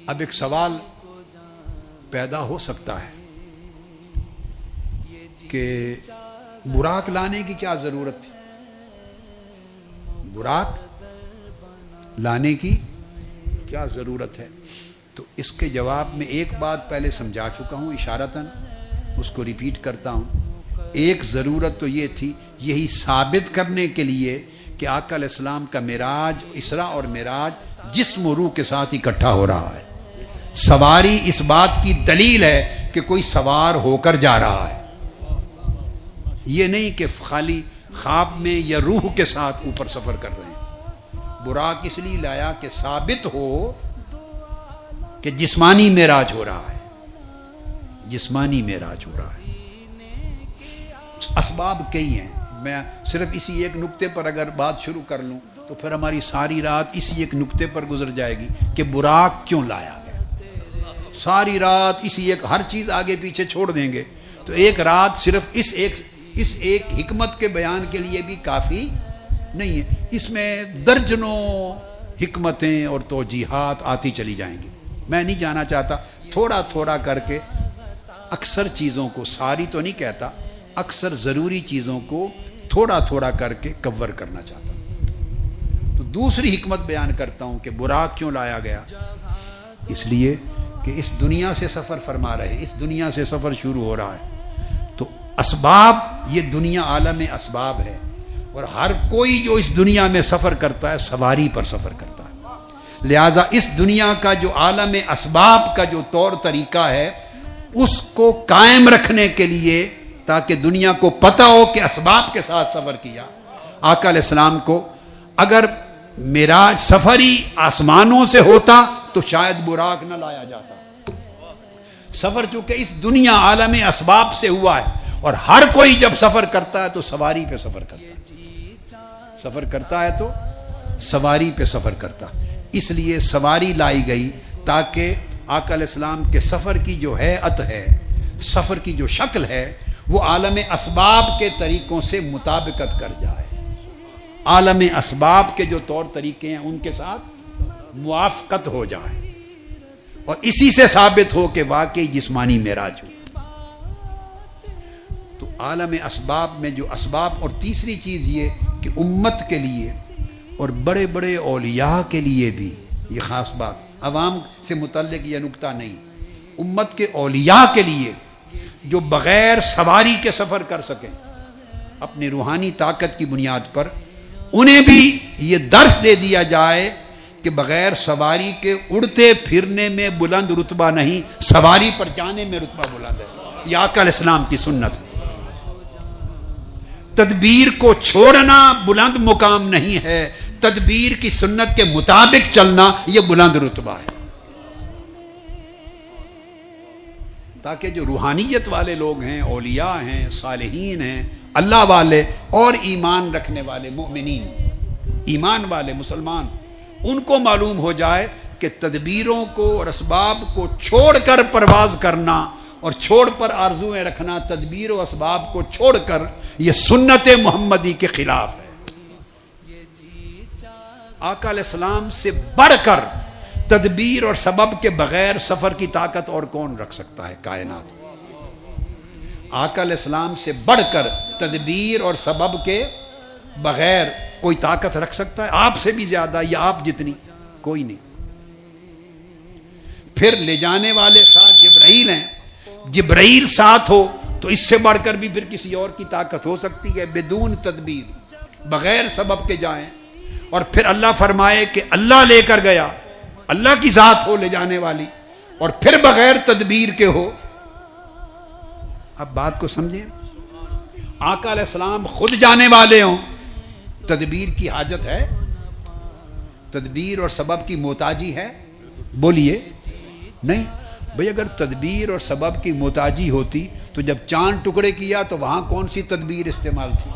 اب ایک سوال پیدا ہو سکتا ہے کہ براق لانے کی کیا ضرورت تھی؟ براق لانے کی کیا ضرورت ہے؟ تو اس کے جواب میں ایک بات پہلے سمجھا چکا ہوں اشارتاً، اس کو ریپیٹ کرتا ہوں۔ ایک ضرورت تو یہ تھی، یہی ثابت کرنے کے لیے کہ آقا علیہ السلام کا معراج، اسراء اور معراج جسم و روح کے ساتھ اکٹھا ہو رہا ہے۔ سواری اس بات کی دلیل ہے کہ کوئی سوار ہو کر جا رہا ہے، یہ نہیں کہ خالی خواب میں یا روح کے ساتھ اوپر سفر کر رہے ہیں۔ براق اس لیے لایا کہ ثابت ہو کہ جسمانی معراج ہو رہا ہے، جسمانی معراج ہو رہا ہے۔ اسباب کئی ہیں، میں صرف اسی ایک نقطے پر اگر بات شروع کر لوں تو پھر ہماری ساری رات اسی ایک نقطے پر گزر جائے گی کہ براق کیوں لایا گیا۔ ساری رات اسی ایک، ہر چیز آگے پیچھے چھوڑ دیں گے تو ایک رات صرف اس ایک حکمت کے بیان کے لیے بھی کافی نہیں ہے۔ اس میں درجنوں حکمتیں اور توجیحات آتی چلی جائیں گی۔ میں نہیں جانا چاہتا، تھوڑا تھوڑا کر کے اکثر چیزوں کو، ساری تو نہیں کہتا، اکثر ضروری چیزوں کو تھوڑا تھوڑا کر کے کور کرنا چاہتا ہوں۔ تو دوسری حکمت بیان کرتا ہوں کہ براق کیوں لایا گیا۔ اس لیے کہ اس دنیا سے سفر فرما رہے، اس دنیا سے سفر شروع ہو رہا ہے تو اسباب، یہ دنیا عالم اسباب ہے، اور ہر کوئی جو اس دنیا میں سفر کرتا ہے سواری پر سفر کرتا ہے۔ لہٰذا اس دنیا کا جو عالم اسباب کا جو طور طریقہ ہے اس کو قائم رکھنے کے لیے، تاکہ دنیا کو پتہ ہو کہ اسباب کے ساتھ سفر کیا۔ آقا علیہ السلام کو اگر معراج سفری آسمانوں سے ہوتا تو شاید براق نہ لایا جاتا۔ سفر چونکہ اس دنیا عالم اسباب سے ہوا ہے، اور ہر کوئی جب سفر کرتا ہے تو سواری پہ سفر کرتا ہے، سفر کرتا ہے تو سواری پہ سفر کرتا۔ اس لیے سواری لائی گئی تاکہ آقا علیہ السلام کے سفر کی جو ہیئت ہے، سفر کی جو شکل ہے، وہ عالم اسباب کے طریقوں سے مطابقت کر جائے، عالم اسباب کے جو طور طریقے ہیں ان کے ساتھ موافقت ہو جائے، اور اسی سے ثابت ہو کہ واقعی جسمانی معراج ہو۔ تو عالم اسباب میں جو اسباب، اور تیسری چیز یہ کہ امت کے لیے اور بڑے بڑے اولیاء کے لیے بھی یہ خاص بات، عوام سے متعلق یہ نکتہ نہیں، امت کے اولیاء کے لیے جو بغیر سواری کے سفر کر سکیں اپنی روحانی طاقت کی بنیاد پر، انہیں بھی یہ درس دے دیا جائے کہ بغیر سواری کے اڑتے پھرنے میں بلند رتبہ نہیں، سواری پر جانے میں رتبہ بلند ہے۔ یہ آقا علیہ السلام کی سنت ہے۔ تدبیر کو چھوڑنا بلند مقام نہیں ہے، تدبیر کی سنت کے مطابق چلنا یہ بلند رتبہ ہے، تاکہ جو روحانیت والے لوگ ہیں، اولیاء ہیں، صالحین ہیں، اللہ والے اور ایمان رکھنے والے مومنین، ایمان والے مسلمان، ان کو معلوم ہو جائے کہ تدبیروں کو اور اسباب کو چھوڑ کر پرواز کرنا اور چھوڑ پر آرزویں رکھنا، تدبیر و اسباب کو چھوڑ کر، یہ سنت محمدی کے خلاف ہے۔ آقا علیہ السلام سے بڑھ کر تدبیر اور سبب کے بغیر سفر کی طاقت اور کون رکھ سکتا ہے کائنات؟ آقا علیہ السلام سے بڑھ کر تدبیر اور سبب کے بغیر کوئی طاقت رکھ سکتا ہے؟ آپ سے بھی زیادہ یا آپ جتنی؟ کوئی نہیں۔ پھر لے جانے والے ساتھ جبرائیل ہیں، جبرائیل ساتھ ہو تو اس سے بڑھ کر بھی پھر کسی اور کی طاقت ہو سکتی ہے؟ بدون تدبیر، بغیر سبب کے جائیں، اور پھر اللہ فرمائے کہ اللہ لے کر گیا، اللہ کی ذات ہو لے جانے والی، اور پھر بغیر تدبیر کے ہو۔ اب بات کو سمجھیں، آقا علیہ السلام خود جانے والے ہوں، تدبیر کی حاجت ہے؟ تدبیر اور سبب کی محتاجی ہے؟ بولیے نہیں بھئی، اگر تدبیر اور سبب کی محتاجی ہوتی تو جب چاند ٹکڑے کیا تو وہاں کون سی تدبیر استعمال تھی؟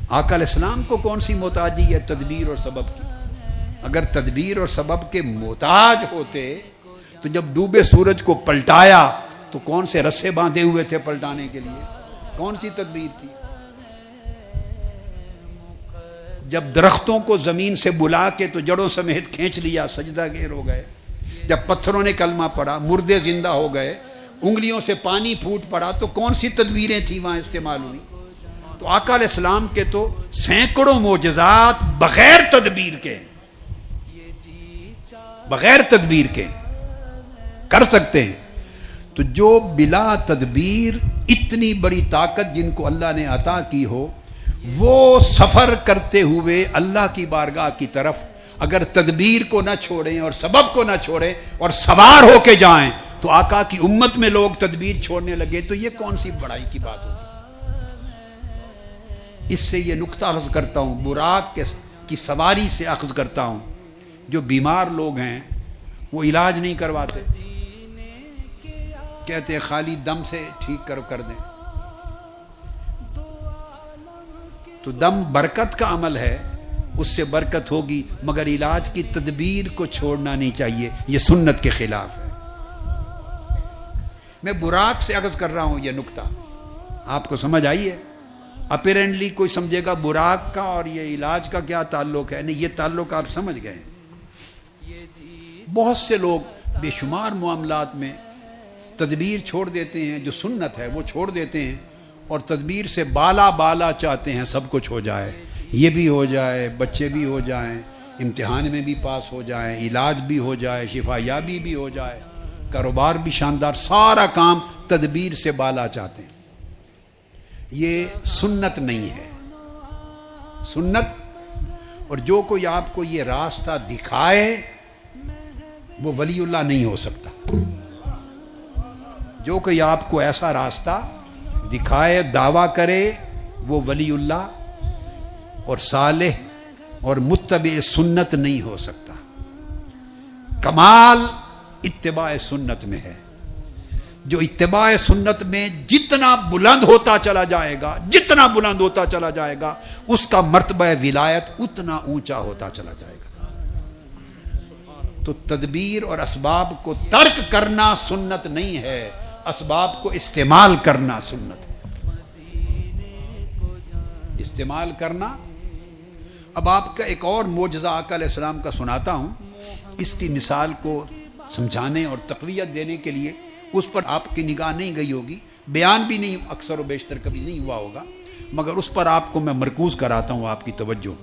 آقا علیہ السلام کو کون سی محتاجی ہے تدبیر اور سبب کی؟ اگر تدبیر اور سبب کے محتاج ہوتے تو جب ڈوبے سورج کو پلٹایا تو کون سے رسے باندھے ہوئے تھے پلٹانے کے لیے؟ کون سی تدبیر تھی؟ جب درختوں کو زمین سے بلا کے تو جڑوں سمیت کھینچ لیا، سجدہ گیر ہو گئے. جب پتھروں نے کلمہ پڑھا، مردے زندہ ہو گئے، انگلیوں سے پانی پھوٹ پڑا، تو کون سی تدبیریں تھیں وہاں استعمال ہوئی؟ تو آقا علیہ السلام کے تو سینکڑوں معجزات بغیر تدبیر کے، بغیر تدبیر کے کر سکتے ہیں. تو جو بلا تدبیر اتنی بڑی طاقت جن کو اللہ نے عطا کی ہو، وہ سفر کرتے ہوئے اللہ کی بارگاہ کی طرف اگر تدبیر کو نہ چھوڑیں اور سبب کو نہ چھوڑیں اور سوار ہو کے جائیں، تو آقا کی امت میں لوگ تدبیر چھوڑنے لگے تو یہ کون سی بڑائی کی بات ہوگی؟ اس سے یہ نقطہ اخذ کرتا ہوں، براق کی سواری سے اخذ کرتا ہوں. جو بیمار لوگ ہیں وہ علاج نہیں کرواتے، کہتے ہیں خالی دم سے ٹھیک کر دیں. تو دم برکت کا عمل ہے، اس سے برکت ہوگی، مگر علاج کی تدبیر کو چھوڑنا نہیں چاہیے، یہ سنت کے خلاف ہے. میں براق سے اخذ کر رہا ہوں یہ نقطہ، آپ کو سمجھ آئی ہے؟ اپیرنٹلی کوئی سمجھے گا براق کا اور یہ علاج کا کیا تعلق ہے، نہیں، یہ تعلق آپ سمجھ گئے. بہت سے لوگ بے شمار معاملات میں تدبیر چھوڑ دیتے ہیں، جو سنت ہے وہ چھوڑ دیتے ہیں، اور تدبیر سے بالا چاہتے ہیں سب کچھ ہو جائے، یہ بھی ہو جائے، بچے بھی ہو جائیں، امتحان میں بھی پاس ہو جائیں، علاج بھی ہو جائے، شفا یابی بھی ہو جائے، کاروبار بھی شاندار، سارا کام تدبیر سے بالا چاہتے ہیں. یہ سنت نہیں ہے، سنت. اور جو کوئی آپ کو یہ راستہ دکھائے وہ ولی اللہ نہیں ہو سکتا. جو کوئی آپ کو ایسا راستہ دکھائے، دعویٰ کرے، وہ ولی اللہ اور صالح اور متبع سنت نہیں ہو سکتا. کمال اتباع سنت میں ہے. جو اتباع سنت میں جتنا بلند ہوتا چلا جائے گا، جتنا بلند ہوتا چلا جائے گا، اس کا مرتبہ ولایت اتنا اونچا ہوتا چلا جائے گا. تو تدبیر اور اسباب کو ترک کرنا سنت نہیں ہے، اسباب کو استعمال کرنا سنت ہے. استعمال کرنا. اب آپ کا ایک اور معجزہ آقا علیہ السلام کا سناتا ہوں، اس کی مثال کو سمجھانے اور تقویت دینے کے لیے. اس پر آپ کی نگاہ نہیں گئی ہوگی، بیان بھی نہیں اکثر و بیشتر کبھی نہیں ہوا ہوگا، مگر اس پر آپ کو میں مرکوز کراتا ہوں آپ کی توجہ.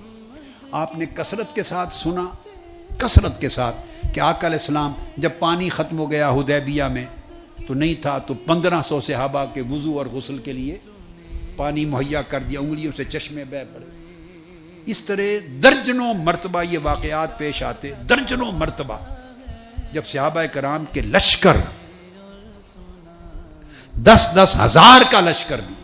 آپ نے کثرت کے ساتھ سنا، کثرت کے ساتھ، کہ آقا علیہ السلام جب پانی ختم ہو گیا حدیبیہ میں تو نہیں تھا، تو 1500 صحابہ کے وضو اور غسل کے لیے پانی مہیا کر دیا، انگلیوں سے چشمے بہہ پڑے. اس طرح درجنوں مرتبہ یہ واقعات پیش آتے، درجنوں مرتبہ، جب صحابہ کرام کے لشکر 10,000 ہزار کا لشکر بھی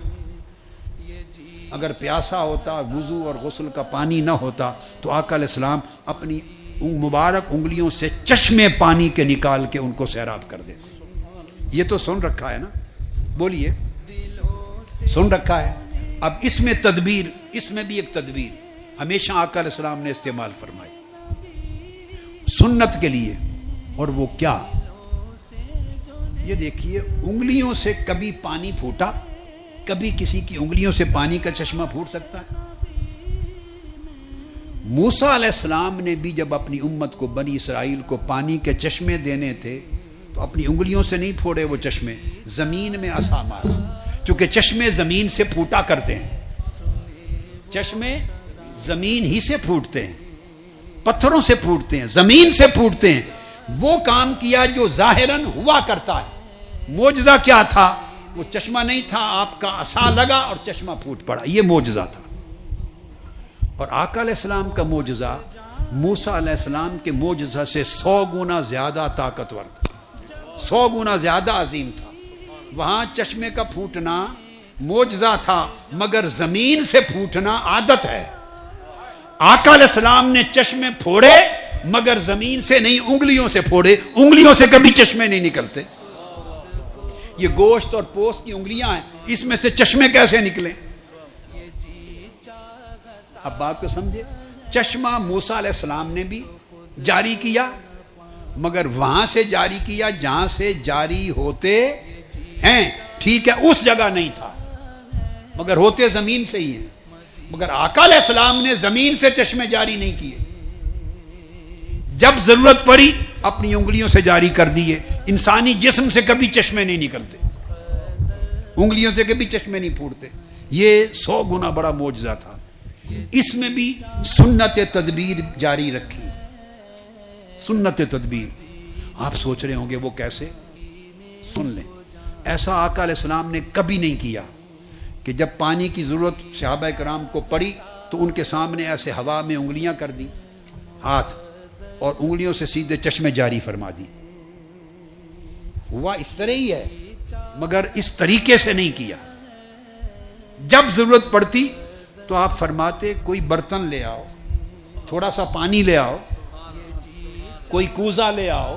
اگر پیاسا ہوتا، وضو اور غسل کا پانی نہ ہوتا، تو آقا علیہ السلام اپنی مبارک انگلیوں سے چشمے پانی کے نکال کے ان کو سیراب کر دیتے. یہ تو سن رکھا ہے نا، بولیے، سن رکھا ہے. اب اس میں تدبیر، اس میں بھی ایک تدبیر ہمیشہ آقا علیہ السلام نے استعمال فرمائی سنت کے لیے. اور وہ کیا؟ یہ دیکھیے، انگلیوں سے کبھی پانی پھوٹا؟ کبھی کسی کی انگلیوں سے پانی کا چشمہ پھوٹ سکتا ہے؟ موسیٰ علیہ السلام نے بھی جب اپنی امت کو، بنی اسرائیل کو پانی کے چشمے دینے تھے تو اپنی انگلیوں سے نہیں پھوڑے وہ چشمے، زمین میں عصا مارا، چونکہ چشمے زمین سے پھوٹا کرتے ہیں. چشمے زمین ہی سے پھوٹتے ہیں، پتھروں سے پھوٹتے ہیں، زمین سے پھوٹتے ہیں. وہ کام کیا جو ظاہراً ہوا کرتا ہے. معجزہ کیا تھا؟ وہ چشمہ نہیں تھا، آپ کا عصا لگا اور چشمہ پھوٹ پڑا، یہ معجزہ تھا. اور آقا علیہ السلام کا معجزہ موسیٰ علیہ السلام کے معجزہ سے 100 گنا زیادہ طاقتور تھا، 100 گنا زیادہ عظیم تھا. وہاں چشمے کا پھوٹنا معجزہ تھا، مگر زمین سے پھوٹنا عادت ہے. آقا علیہ السلام نے چشمے پھوڑے مگر زمین سے نہیں، انگلیوں سے پھوڑے. انگلیوں سے کبھی چشمے نہیں نکلتے. یہ گوشت اور پوست کی انگلیاں ہیں، اس میں سے چشمے کیسے نکلیں؟ اب بات کو سمجھے. چشمہ موسیٰ علیہ السلام نے بھی جاری کیا، مگر وہاں سے جاری کیا جہاں سے جاری ہوتے ہیں، ٹھیک ہے، اس جگہ نہیں تھا، مگر ہوتے زمین سے ہی ہیں. مگر آقا علیہ السلام نے زمین سے چشمے جاری نہیں کیے، جب ضرورت پڑی اپنی انگلیوں سے جاری کر دیے۔ انسانی جسم سے کبھی چشمے نہیں نکلتے، انگلیوں سے کبھی چشمے نہیں پھوٹتے۔ یہ 100 گنا بڑا معجزہ تھا۔ اس میں بھی سنت تدبیر جاری رکھی، سنت تدبیر۔ آپ سوچ رہے ہوں گے وہ کیسے؟ سن لیں، ایسا آقا علیہ السلام نے کبھی نہیں کیا کہ جب پانی کی ضرورت صحابہ کرام کو پڑی تو ان کے سامنے ایسے ہوا میں انگلیاں کر دی ہاتھ، اور انگلیوں سے سیدھے چشمے جاری فرما دی۔ ہوا اس طرح ہی ہے، مگر اس طریقے سے نہیں کیا۔ جب ضرورت پڑتی تو آپ فرماتے کوئی برتن لے آؤ، تھوڑا سا پانی لے آؤ، کوئی کوزہ لے آؤ،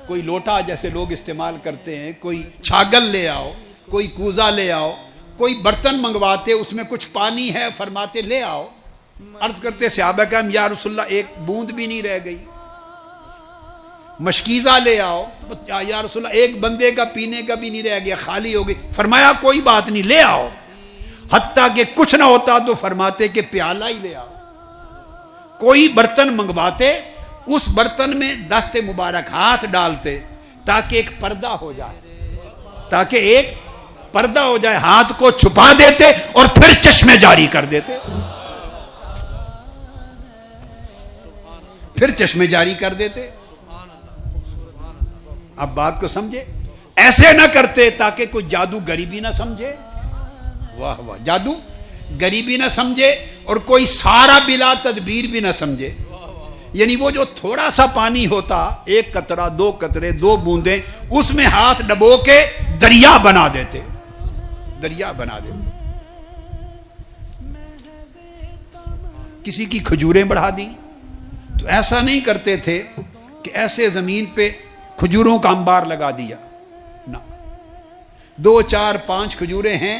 کوئی لوٹا جیسے لوگ استعمال کرتے ہیں، کوئی چھاگل لے آؤ، کوئی کوزہ لے آؤ، کوئی برتن منگواتے اس میں کچھ پانی ہے، فرماتے لے آؤ۔ عرض کرتے صحابہ کرام یا رسول اللہ ایک بوند بھی نہیں رہ گئی۔ مشکیزہ لے آؤ، یا رسول اللہ ایک بندے کا پینے کا بھی نہیں رہ گیا، خالی ہو گئی۔ فرمایا کوئی بات نہیں، لے آؤ۔ حتیٰ کہ کچھ نہ ہوتا تو فرماتے کہ پیالہ ہی لے آؤ۔ کوئی برتن منگواتے، اس برتن میں دست مبارک ہاتھ ڈالتے تاکہ ایک پردہ ہو جائے، تاکہ ایک پردہ ہو جائے، ہاتھ کو چھپا دیتے اور پھر چشمے جاری کر دیتے، پھر چشمے جاری کر دیتے۔ اب بات کو سمجھے؟ ایسے نہ کرتے تاکہ کوئی جادو غریبی نہ سمجھے، واہ واہ، جادو غریبی نہ سمجھے اور کوئی سارا بلا تدبیر بھی نہ سمجھے۔ یعنی وہ جو تھوڑا سا پانی ہوتا، ایک قطرہ، 2 قطرے، 2 بوندیں، اس میں ہاتھ ڈبو کے دریا بنا دیتے، دریا بنا دیتے۔ کسی کی کھجوریں بڑھا دی تو ایسا نہیں کرتے تھے کہ ایسے زمین پہ کھجوروں کا انبار لگا دیا، نہ، 2 4 5 کھجوریں ہیں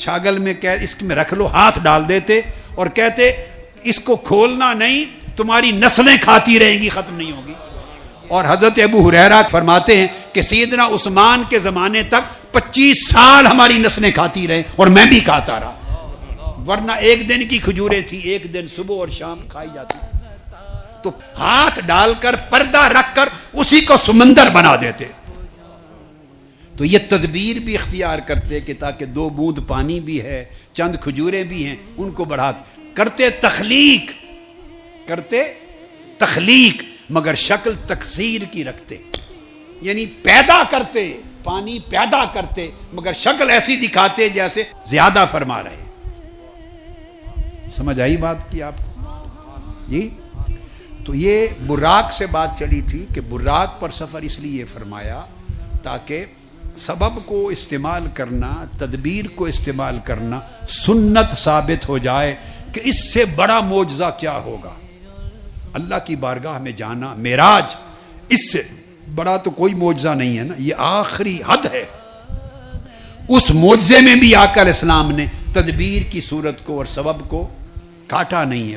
چھاگل میں، اس میں رکھ لو، ہاتھ ڈال دیتے اور کہتے اس کو کھولنا نہیں، تمہاری نسلیں کھاتی رہیں گی، ختم نہیں ہوگی۔ اور حضرت ابو ہریرہ فرماتے ہیں کہ سیدنا عثمان کے زمانے تک 25 سال ہماری نسلیں کھاتی رہے اور میں بھی کھاتا رہا، ورنہ ایک دن کی کھجوریں تھی، ایک دن صبح اور شام کھائی جاتی۔ تو ہاتھ ڈال کر پردہ رکھ کر اسی کو سمندر بنا دیتے۔ تو یہ تدبیر بھی اختیار کرتے کہ تاکہ 2 بوند پانی بھی ہے، چند کھجوریں بھی ہیں، ان کو بڑھا کرتے، تخلیق کرتے، تخلیق، مگر شکل تکثیر کی رکھتے، یعنی پیدا کرتے، پانی پیدا کرتے مگر شکل ایسی دکھاتے جیسے زیادہ فرما رہے۔ سمجھ آئی بات کی آپ کو؟ جی، تو یہ براق سے بات چلی تھی کہ براق پر سفر اس لیے فرمایا تاکہ سبب کو استعمال کرنا، تدبیر کو استعمال کرنا سنت ثابت ہو جائے کہ اس سے بڑا معجزہ کیا ہوگا۔ اللہ کی بارگاہ میں جانا، معراج، اس سے بڑا تو کوئی معجزہ نہیں ہے نا، یہ آخری حد ہے۔ اس معجزے میں بھی آقا علیہ السلام نے تدبیر کی صورت کو اور سبب کو کاٹا نہیں ہے۔